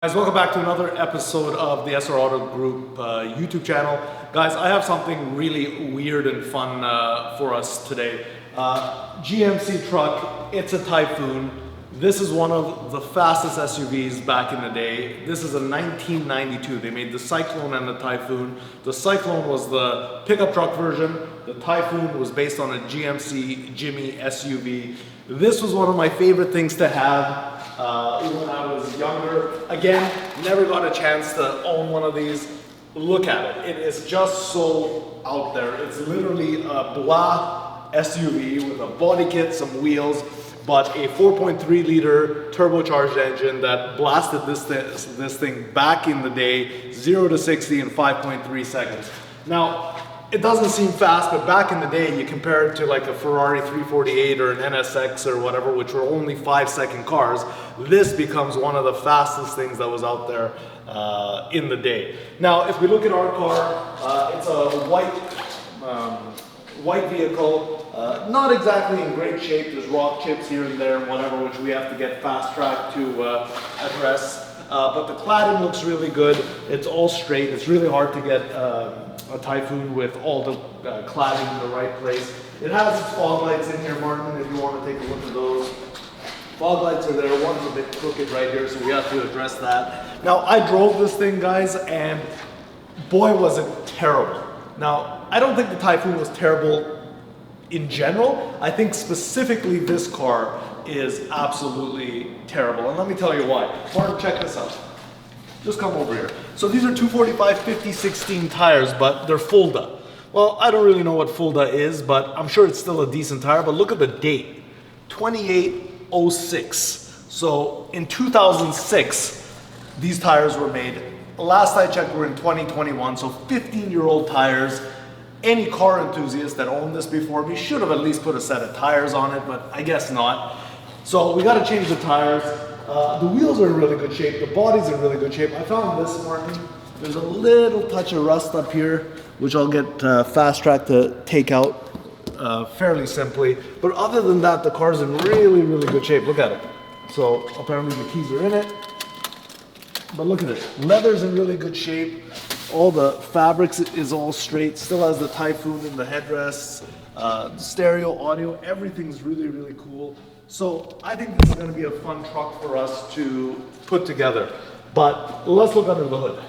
Guys, welcome back to another episode of the SR Auto Group YouTube channel. Guys, I have something really weird and fun for us today. GMC truck, it's a Typhoon. This is one of the fastest SUVs back in the day. This is a 1992. They made the Syclone and the Typhoon. The Syclone was the pickup truck version. The Typhoon was based on a GMC Jimmy SUV. This was one of my favorite things to have. Even when I was younger. Again, never got a chance to own one of these. Look at it. It is just so out there. It's literally a blah SUV with a body kit, some wheels, but a 4.3 liter turbocharged engine that blasted this thing back in the day, 0 to 60 in 5.3 seconds. Now, it doesn't seem fast, but back in the day, you compare it to like a Ferrari 348 or an NSX or whatever, which were only 5-second cars. This becomes one of the fastest things that was out there in the day. Now, if we look at our car, it's a white vehicle, not exactly in great shape. There's rock chips here and there and whatever, which we have to get fast track to address. But the cladding looks really good. It's all straight. It's really hard to get a Typhoon with all the cladding in the right place. It has its fog lights in here, Martin, if you want to take a look at those. Fog lights are there. One's a bit crooked right here, so we have to address that. Now, I drove this thing, guys, and boy, was it terrible. Now, I don't think the Typhoon was terrible in general. I think specifically this car is absolutely terrible, and let me tell you why. Martin, check this out. Just come over here. So these are 245 50/16 tires, but they're Fulda. Well, I don't really know what Fulda is, but I'm sure it's still a decent tire. But look at the date, 2806. So in 2006, these tires were made. Last I checked, we're in 2021, so 15-year-old tires. Any car enthusiast that owned this before me should have at least put a set of tires on it, but I guess not. So we got to change the tires. The wheels are in really good shape. The body's in really good shape. I found this, Martin. There's a little touch of rust up here, which I'll get fast track to take out fairly simply. But other than that, the car's in really, really good shape. Look at it. So apparently the keys are in it. But look at it. Leather's in really good shape. All the fabrics is all straight. Still has the Typhoon in the headrests. Stereo, audio, everything's really, really cool. So I think this is going to be a fun truck for us to put together. But let's look under the hood.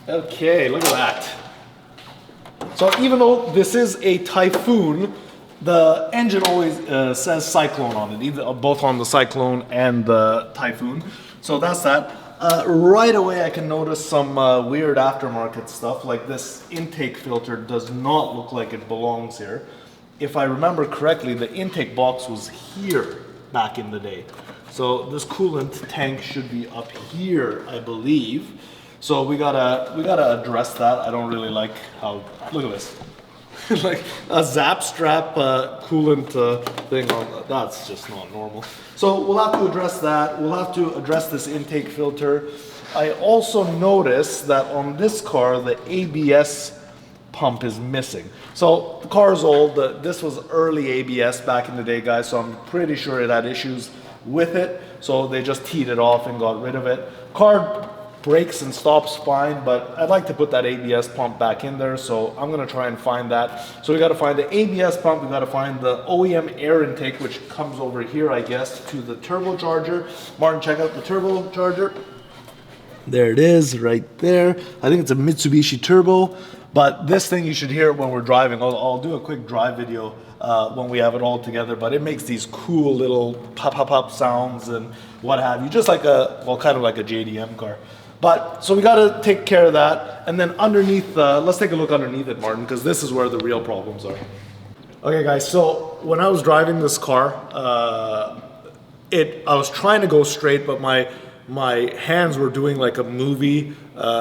Okay, look at that. So even though this is a Typhoon, the engine always says Syclone on it, either both on the Syclone and the Typhoon. So that's that. Right away I can notice some weird aftermarket stuff, like this intake filter does not look like it belongs here. If I remember correctly, the intake box was here back in the day. So this coolant tank should be up here, I believe. So we gotta address that. I don't really like how, look at this. Like a zap strap coolant thing on, that's just not normal. So we'll have to address that. We'll have to address this intake filter. I also noticed that on this car, the ABS pump is missing. So the car is old. This was early ABS back in the day, guys, so I'm pretty sure it had issues with it. So they just teed it off and got rid of it. Car brakes and stops fine, but I'd like to put that ABS pump back in there, so I'm gonna try and find that. So we gotta find the ABS pump, we gotta find the OEM air intake, which comes over here, I guess, to the turbocharger. Martin, check out the turbocharger. There it is, right there. I think it's a Mitsubishi Turbo, but this thing you should hear it when we're driving. I'll do a quick drive video when we have it all together, but it makes these cool little pop sounds and what have you, just like a, well, kind of like a JDM car. But, so we gotta take care of that. And then underneath, let's take a look underneath it, Martin, because this is where the real problems are. Okay guys, so when I was driving this car, I was trying to go straight, but my hands were doing like a movie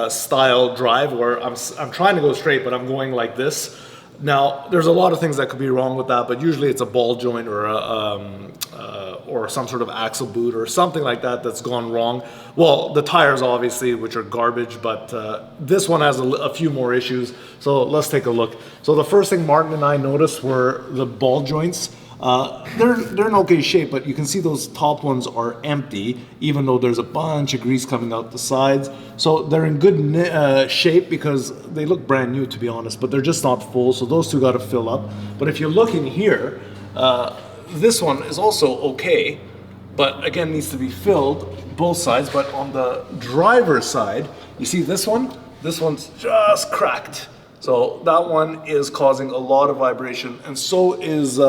style drive where I'm trying to go straight, but I'm going like this. Now, there's a lot of things that could be wrong with that, but usually it's a ball joint or or some sort of axle boot or something like that that's gone wrong. Well, the tires obviously, which are garbage, but this one has a few more issues. So let's take a look. So the first thing Martin and I noticed were the ball joints. They're in okay shape, but you can see those top ones are empty, even though there's a bunch of grease coming out the sides. So they're in good shape because they look brand new, to be honest, but they're just not full. So those two got to fill up. But if you look in here, this one is also okay, but again needs to be filled, both sides. But on the driver's side, you see this one? This one's just cracked. So that one is causing a lot of vibration, and so is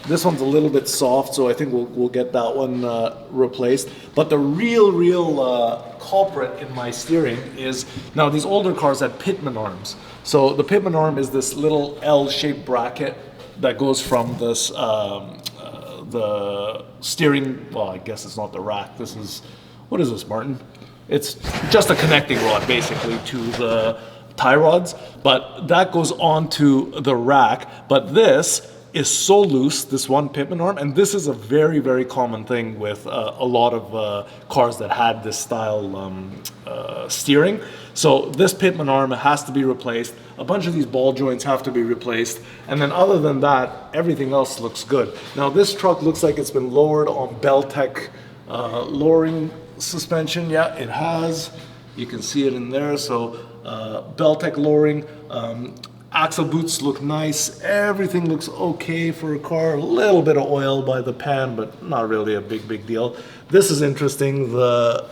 this one's a little bit soft, so I think we'll get that one replaced. But the real culprit in my steering is, now these older cars had pitman arms. So the pitman arm is this little L-shaped bracket that goes from this the steering, well, I guess it's not the rack. This is, what is this, Martin? It's just a connecting rod basically to the tie rods, but that goes onto the rack. But this is so loose, this one pitman arm, and this is a very common thing with a lot of cars that had this style steering. So this pitman arm has to be replaced. A bunch of these ball joints have to be replaced, and then other than that, everything else looks good. Now this truck looks like it's been lowered on Beltec lowering suspension. Yeah, it has. You can see it in there. So Beltec lowering. Axle boots look nice. Everything looks okay for a car. A little bit of oil by the pan, but not really a big deal. This is interesting. The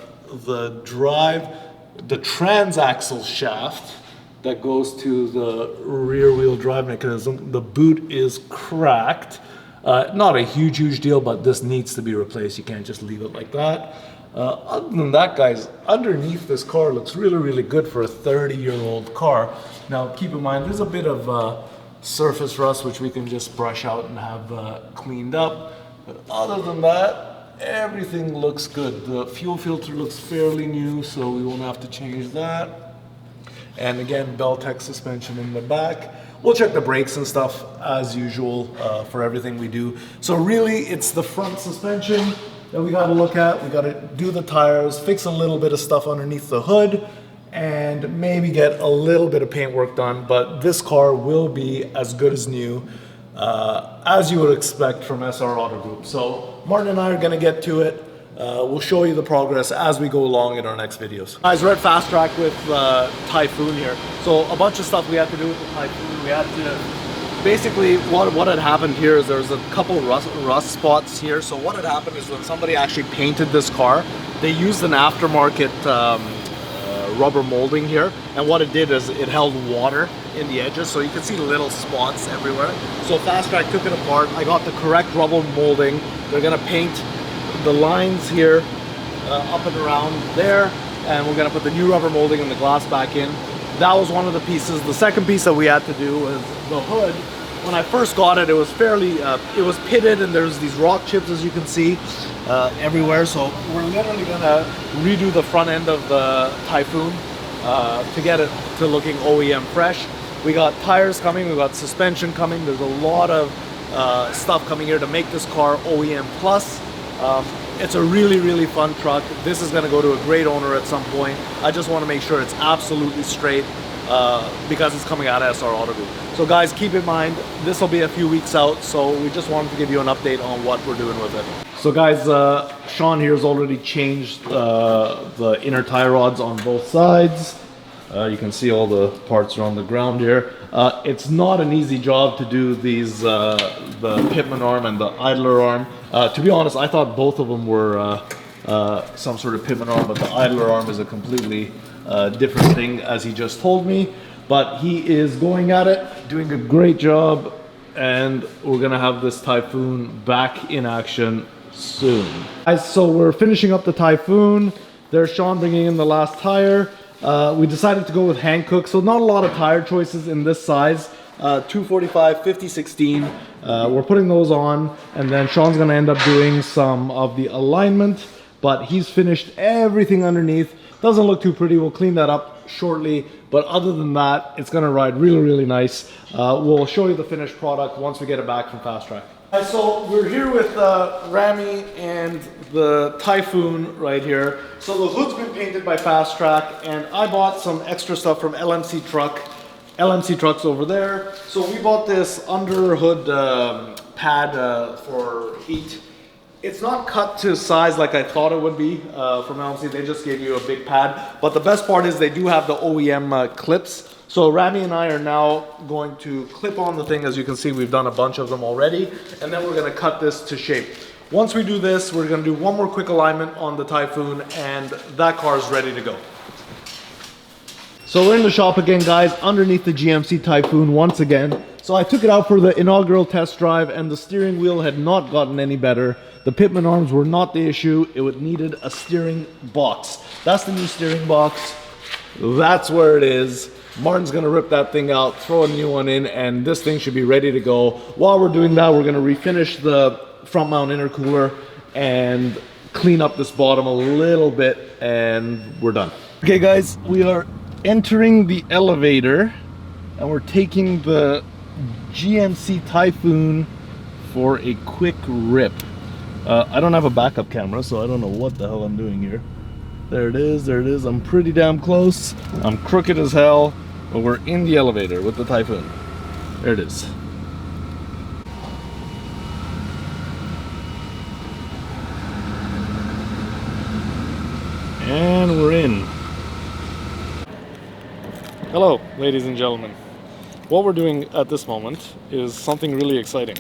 transaxle shaft that goes to the rear wheel drive mechanism, the boot is cracked. Not a huge deal, but this needs to be replaced. You can't just leave it like that. Other than that, guys, underneath this car looks really good for a 30-year-old car. Now, keep in mind, there's a bit of surface rust, which we can just brush out and have cleaned up. But other than that, everything looks good. The fuel filter looks fairly new, so we won't have to change that. And again, Beltec suspension in the back. We'll check the brakes and stuff as usual for everything we do. So really, it's the front suspension that we got to look at. We got to do the tires, fix a little bit of stuff underneath the hood, and maybe get a little bit of paint work done. But this car will be as good as new, as you would expect from SR Auto Group. So Martin and I are gonna get to it. We'll show you the progress as we go along in our next videos. Guys, we're at Fast Track with Typhoon here. So a bunch of stuff we had to do with the Typhoon. We had to, basically what had happened here is there's a couple rust spots here. So what had happened is when somebody actually painted this car, they used an aftermarket rubber molding here, and what it did is it held water in the edges, so you can see little spots everywhere. So Fast Track took it apart. I got the correct rubber molding. They're gonna paint the lines here up and around there, and we're gonna put the new rubber molding and the glass back in. That was one of the pieces. The second piece that we had to do was the hood. When I first got it, it was fairly, it was pitted, and there's these rock chips, as you can see, everywhere. So we're literally gonna redo the front end of the Typhoon to get it to looking OEM fresh. We got tires coming, we got suspension coming. There's a lot of stuff coming here to make this car OEM plus. It's a really fun truck. This is gonna go to a great owner at some point. I just wanna make sure it's absolutely straight because it's coming out of SR Auto Group. So guys, keep in mind, this will be a few weeks out, so we just wanted to give you an update on what we're doing with it. So guys, Sean here has already changed the inner tie rods on both sides. You can see all the parts are on the ground here. It's not an easy job to do these, the pitman arm and the idler arm. To be honest, I thought both of them were some sort of pitman arm, but the idler arm is a completely different thing, as he just told me. But he is going at it, doing a great job, and we're gonna have this Typhoon back in action soon. Guys, so we're finishing up the Typhoon. There's Sean bringing in the last tire. We decided to go with Hankook, so not a lot of tire choices in this size. 245, 50/16. We're putting those on, and then Sean's gonna end up doing some of the alignment, but he's finished everything underneath. Doesn't look too pretty. We'll clean that up shortly. But other than that, it's gonna ride really, really nice. We'll show you the finished product once we get it back from Fast Track. So we're here with Rami and the Typhoon right here. So the hood's been painted by Fast Track, and I bought some extra stuff from LMC Truck. LMC Truck's over there. So we bought this under hood pad for heat. It's not cut to size like I thought it would be from LMC. They just gave you a big pad. But the best part is they do have the OEM clips. So Rami and I are now going to clip on the thing. As you can see, we've done a bunch of them already. And then we're gonna cut this to shape. Once we do this, we're gonna do one more quick alignment on the Typhoon, and that car is ready to go. So we're in the shop again, guys, underneath the GMC Typhoon once again. So I took it out for the inaugural test drive, and the steering wheel had not gotten any better. The pitman arms were not the issue. It needed a steering box. That's the new steering box. That's where it is. Martin's gonna rip that thing out, throw a new one in, and this thing should be ready to go. While we're doing that, we're gonna refinish the front mount intercooler and clean up this bottom a little bit, and we're done. Okay guys, we are entering the elevator, and we're taking the GMC Typhoon for a quick rip. I don't have a backup camera, so I don't know what the hell I'm doing here. There it is, there it is. I'm pretty damn close. I'm crooked as hell, but we're in the elevator with the Typhoon. There it is. And we're in. Hello, ladies and gentlemen. What we're doing at this moment is something really exciting.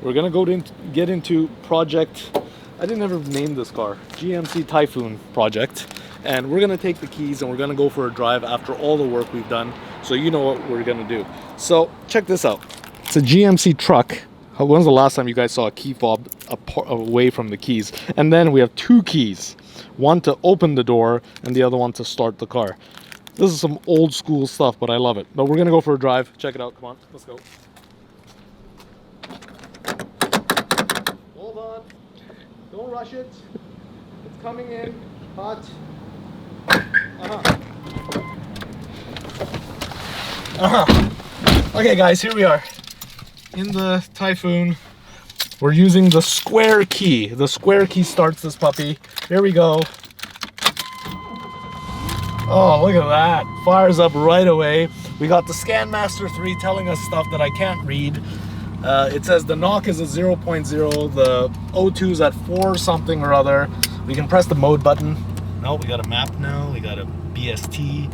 We're gonna get into project, I didn't ever name this car, GMC Typhoon project. And we're gonna take the keys and we're gonna go for a drive after all the work we've done, so you know what we're gonna do. So check this out. It's a GMC truck. When's the last time you guys saw a key fob away from the keys? And then we have two keys. One to open the door and the other one to start the car. This is some old school stuff, but I love it. But we're gonna go for a drive. Check it out, come on, let's go. Hold on, don't rush it. It's coming in, hot. Okay guys, here we are. In the Typhoon. We're using the square key. The square key starts this puppy. Here we go. Oh, look at that. Fires up right away. We got the ScanMaster 3 telling us stuff that I can't read. It says the knock is at 0.0, the O2 is at 4 something or other. We can press the mode button. No, we got a map now. We got a BST,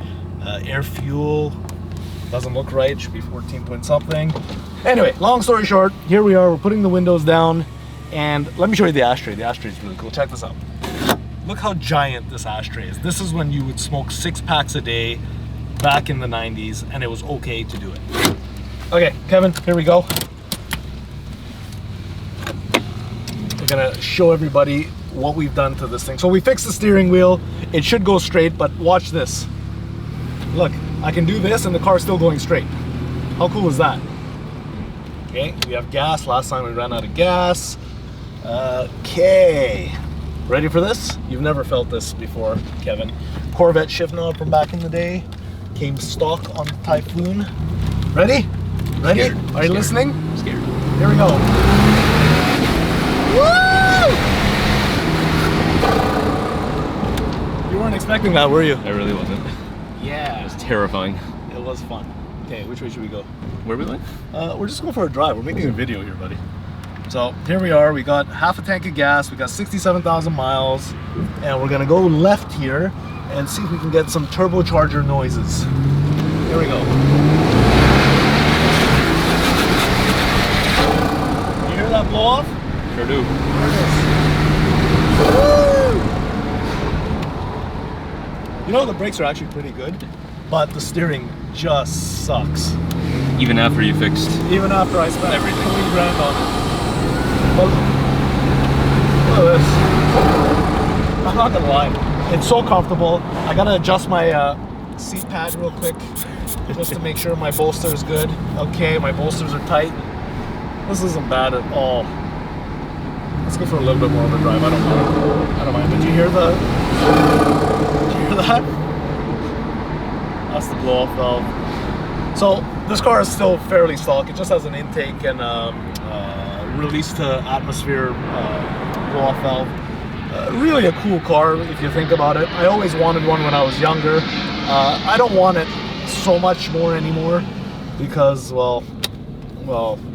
air fuel. Doesn't look right. It should be 14 point something. Anyway, long story short, here we are. We're putting the windows down, and let me show you the ashtray. The ashtray is really cool. Check this out. Look how giant this ashtray is. This is when you would smoke 6 packs a day back in the 90s, and it was okay to do it. Okay, Kevin, here we go. We're gonna show everybody what we've done to this thing. So we fixed the steering wheel. It should go straight, but watch this. Look, I can do this and the car's still going straight. How cool is that? Okay, we have gas. Last time we ran out of gas. Okay. Ready for this? You've never felt this before, Kevin. Corvette shift knob from back in the day. Came stock on Typhoon. Ready? Ready? Scared. Are you listening? I'm scared. Here we go. Woo! You weren't expecting that, were you? I really wasn't. Yeah. It was terrifying. It was fun. Okay, which way should we go? Where are we going? We're just going for a drive. We're making a video here, buddy. So here we are. We got half a tank of gas. We got 67,000 miles, and we're gonna go left here and see if we can get some turbocharger noises. Here we go. You hear that blow off? Sure do. There it is. Woo! You know, the brakes are actually pretty good, but the steering just sucks. Even after you fixed Even after I spent everything. 3 grand on it. Look at this. I'm not gonna lie, it's so comfortable. I gotta adjust my seat pad real quick just to make sure my bolster is good. Okay, my bolsters are tight. This isn't bad at all. Let's go for a little bit more of a drive. I don't mind. I don't mind. Did you hear the? Did you hear that? That's the blow-off valve. So this car is still fairly stock. It just has an intake and release to atmosphere blow-off valve. Really a cool car if you think about it. I always wanted one when I was younger. I don't want it so much more anymore because, well,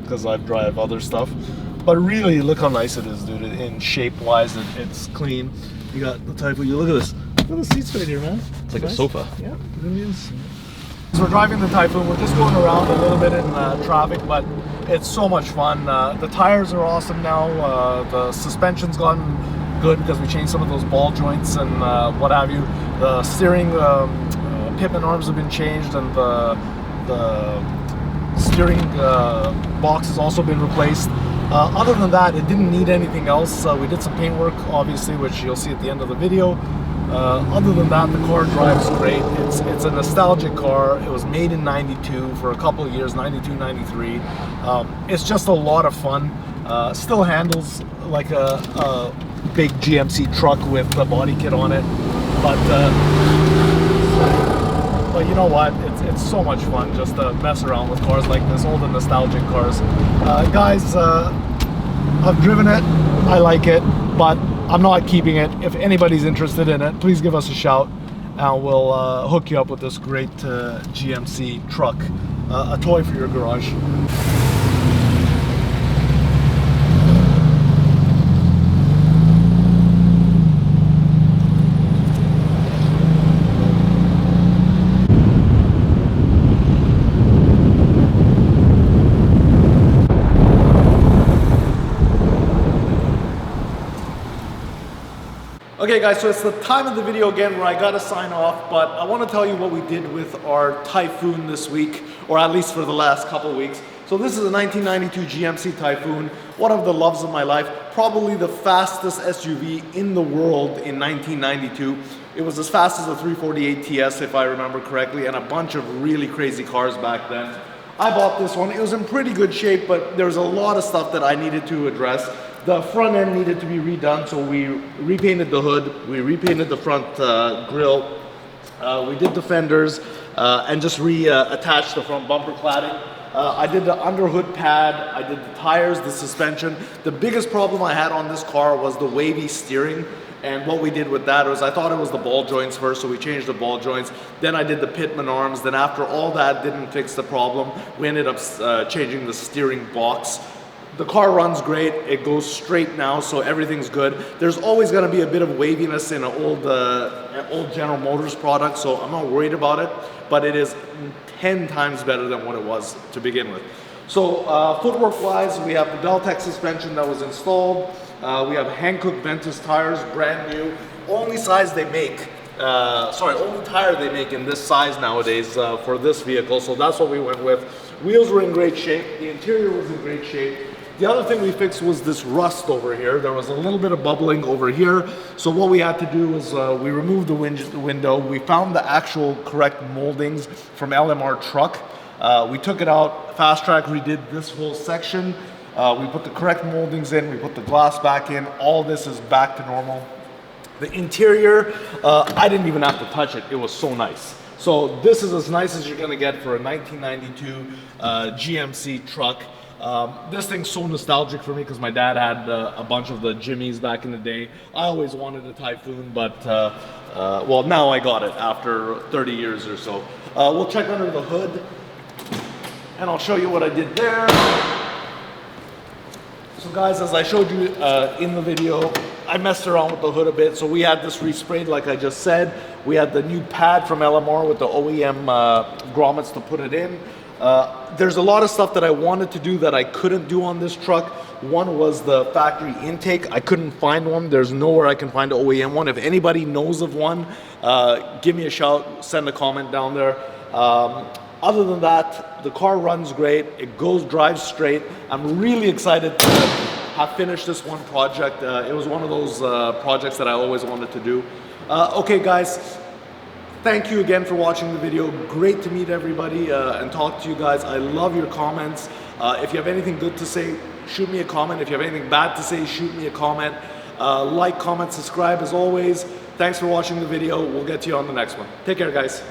because I drive other stuff. But really, look how nice it is, dude. In shape-wise, it's clean. You got the Typhoon. You look at this. Look at the seats right here, man. It's like nice. a sofa. Yeah, it really is. So we're driving the Typhoon. We're just going around a little bit in traffic, but it's so much fun. The tires are awesome now. The suspension's gotten good because we changed some of those ball joints and what have you. The steering pitman arms have been changed, and the steering box has also been replaced. Other than that, it didn't need anything else. We did some paint work, obviously, which you'll see at the end of the video. Other than that, the car drives great. It's a nostalgic car. It was made in '92 for a couple of years, '92, '93. It's just a lot of fun. Still handles like a big GMC truck with the body kit on it, but you know what? It's so much fun just to mess around with cars like this, all the nostalgic cars. Guys, I've driven it. I like it, but I'm not keeping it. If anybody's interested in it, please give us a shout, and we'll hook you up with this great GMC truck, a toy for your garage. Okay guys, so it's the time of the video again where I gotta sign off, but I want to tell you what we did with our Typhoon this week, or at least for the last couple of weeks. So this is a 1992 GMC Typhoon, one of the loves of my life, probably the fastest SUV in the world in 1992. It was as fast as a 348 TS if I remember correctly, and a bunch of really crazy cars back then. I bought this one. It was in pretty good shape, but there was a lot of stuff that I needed to address. The front end needed to be redone, so we repainted the hood, we repainted the front grille, we did the fenders, and just reattached the front bumper cladding. I did the under hood pad, I did the tires, the suspension. The biggest problem I had on this car was the wavy steering. And what we did with that was, I thought it was the ball joints first, so we changed the ball joints. Then I did the pitman arms. Then after all that didn't fix the problem, we ended up changing the steering box. The car runs great, it goes straight now, so everything's good. There's always gonna be a bit of waviness in an old General Motors product, so I'm not worried about it, but it is 10 times better than what it was to begin with. So footwork-wise, we have the Deltec suspension that was installed. We have Hankook Ventus tires, brand new. Only size they make, only tire they make in this size nowadays for this vehicle, so that's what we went with. Wheels were in great shape, the interior was in great shape. The other thing we fixed was this rust over here. There was a little bit of bubbling over here. So what we had to do was we removed the window. We found the actual correct moldings from LMR truck. We took it out, fast track redid this whole section. We put the correct moldings in, we put the glass back in. All this is back to normal. The interior, I didn't even have to touch it. It was so nice. So this is as nice as you're gonna get for a 1992 GMC truck. This thing's so nostalgic for me because my dad had a bunch of the Jimmys back in the day. I always wanted a Typhoon, but well, now I got it after 30 years or so. We'll check under the hood and I'll show you what I did there. So guys, as I showed you in the video, I messed around with the hood a bit. So we had this resprayed like I just said. We had the new pad from LMR with the OEM grommets to put it in. There's a lot of stuff that I wanted to do that I couldn't do on this truck. One was the factory intake. I couldn't find one. There's nowhere I can find an OEM one. If anybody knows of one, give me a shout, send a comment down there. Other than that, the car runs great. It drives straight. I'm really excited to have finished this one project. It was one of those projects that I always wanted to do. Okay guys, thank you again for watching the video. Great to meet everybody and talk to you guys. I love your comments. If you have anything good to say, shoot me a comment. If you have anything bad to say, shoot me a comment. Like, comment, subscribe as always. Thanks for watching the video. We'll get to you on the next one. Take care, guys.